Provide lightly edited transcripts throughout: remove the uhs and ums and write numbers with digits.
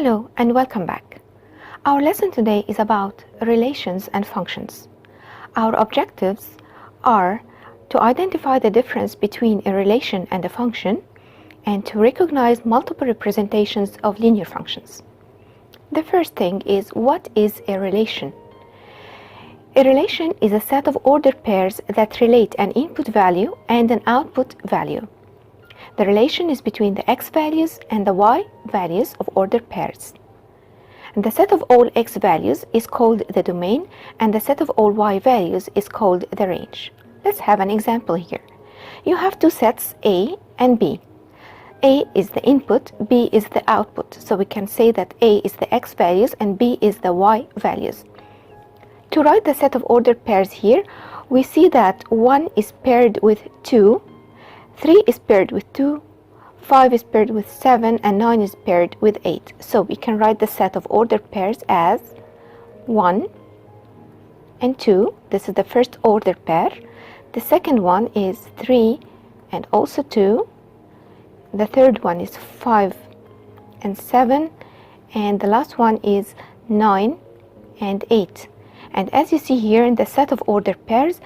Hello and welcome back. Our lesson today is about relations and functions. Our objectives are to identify the difference between a relation and a function and to recognize multiple representations of linear functions. The first thing is, what is a relation? A relation is a set of ordered pairs that relate an input value and an output value. The relation is between the x values and the y values of ordered pairs. And the set of all x values is called the domain, and the set of all y values is called the range. Let's have an example here. You have two sets A and B. A is the input, B is the output. So we can say that A is the x values and B is the y values. To write the set of ordered pairs here, we see that 1 is paired with 2, 3 is paired with 2, 5 is paired with 7, and 9 is paired with 8. So we can write the set of ordered pairs as 1 and 2. This is the first ordered pair. The second one is 3 and also 2. The third one is 5 and 7. And the last one is 9 and 8. And as you see here in the set of ordered pairs,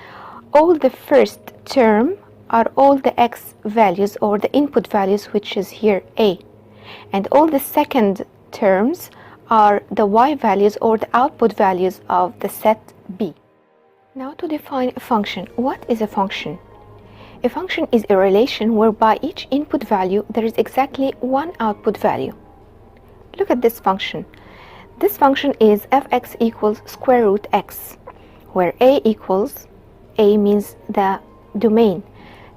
all the first term are all the x values or the input values, which is here A. And all the second terms are the y values or the output values of the set B. Now to define a function. What is a function? A function is a relation whereby each input value there is exactly one output value. Look at this function. This function is fx equals square root x, where a means the domain.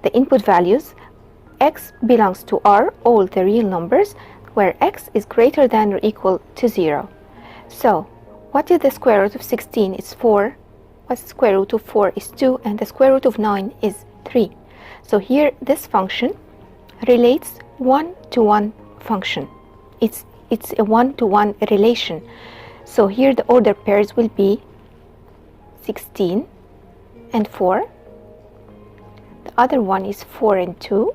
The input values, x belongs to R, all the real numbers, where x is greater than or equal to 0. So, what is the square root of 16? It's 4. What's the square root of 4 is 2, and the square root of 9 is 3. So here, this function relates one-to-one function. It's a one-to-one relation. So here the ordered pairs will be 16 and 4. The other one is 4 and 2,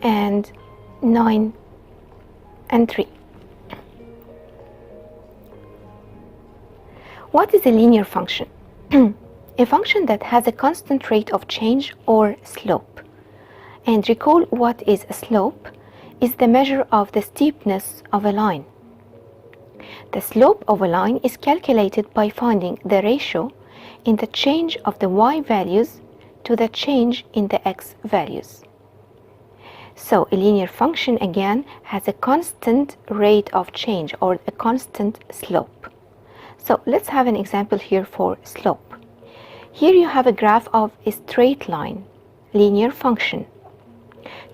and 9 and 3. What is a linear function? A function that has a constant rate of change or slope. And recall, what is a slope? Is the measure of the steepness of a line. The slope of a line is calculated by finding the ratio in the change of the y values to the change in the x values. So a linear function again has a constant rate of change or a constant slope. So let's have an example here for slope. Here you have a graph of a straight line, linear function.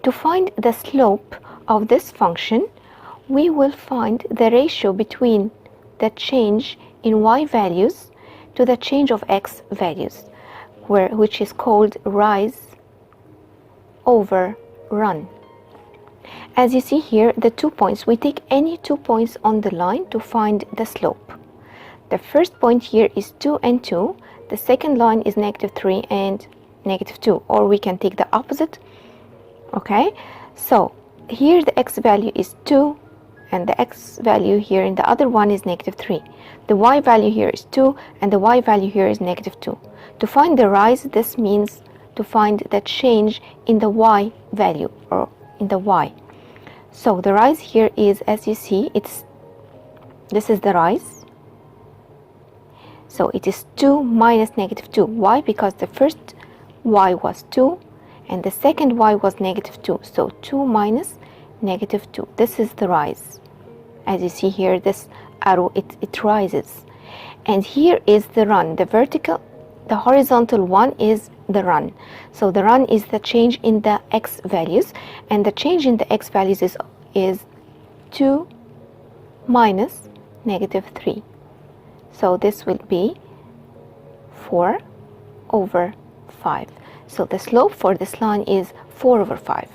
To find the slope of this function, we will find the ratio between the change in y values to the change of x values, which is called rise over run. As you see here, the 2 points, we take any 2 points on the line to find the slope. The first point here is 2 and 2. The second line is -3 and -2, or we can take the opposite. Okay, so here the x value is 2 and the x value here in the other one is -3. The y value here is 2 and the y value here is -2. To find the rise, this means to find the change in the y value or in the y. So the rise here is, as you see, this is the rise. So it is 2 minus -2. Why? Because the first y was 2 and the second y was -2. So 2 minus -2. This is the rise. As you see here, this arrow, it rises. And here is the run. The horizontal one is the run. So the run is the change in the x values, and the change in the x values is 2 minus -3. So this will be 4 over 5. So the slope for this line is 4 over 5,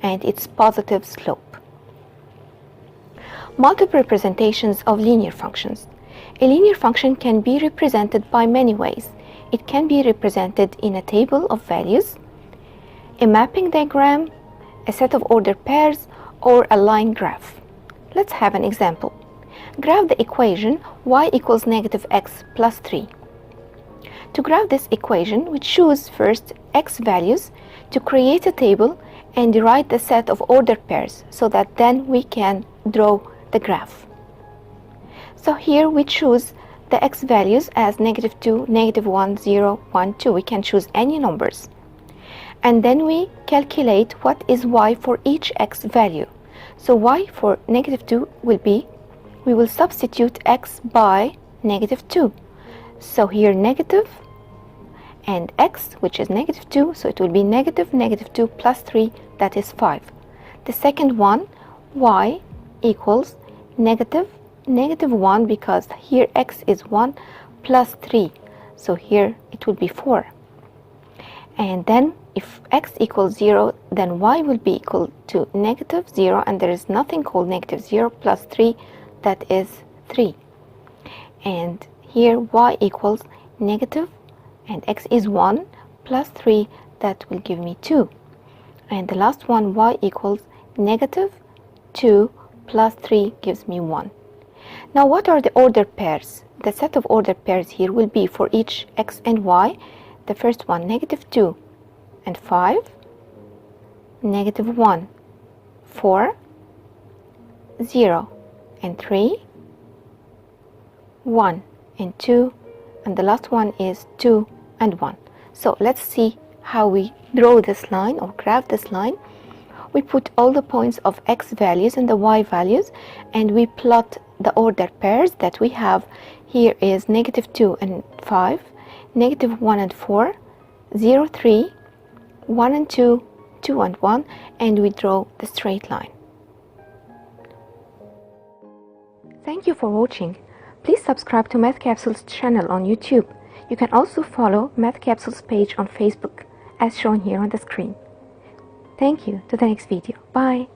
and it's positive slope. Multiple representations of linear functions. A linear function can be represented by many ways. It can be represented in a table of values, a mapping diagram, a set of ordered pairs, or a line graph. let's have an example. Graph the equation y equals negative x plus 3. To graph this equation, we choose first x values to create a table and write the set of ordered pairs so that then we can draw the graph. So here we choose the x values as negative 2, negative 1, 0, 1, 2. We can choose any numbers. And then we calculate what is y for each x value. So y for negative 2 will be, we will substitute x by negative 2. So here negative and x, which is negative 2, so it will be negative 2 plus 3, that is 5. The second one, y equals negative 1, because here x is 1 plus 3, so here it will be 4. And then if x equals 0, then y will be equal to negative 0, and there is nothing called negative 0 plus 3, that is 3. And here y equals negative, and x is 1 plus 3, that will give me 2. And the last one, y equals negative 2 plus 3 gives me 1. Now what are the ordered pairs? The set of ordered pairs here will be for each x and y. The first one, negative 2 and 5, negative 1, 4, 0 and 3, 1 and 2, and the last one is 2 and 1. So let's see how we draw this line or graph this line. We put all the points of x values and the y values, and we plot the ordered pairs that we have. Here is negative 2 and 5, negative 1 and 4, 0, 3, 1 and 2, 2 and 1, and we draw the straight line. Thank you for watching. Please subscribe to Math Capsules channel on YouTube. You can also follow Math Capsules page on Facebook as shown here on the screen. Thank you. To the next video. Bye.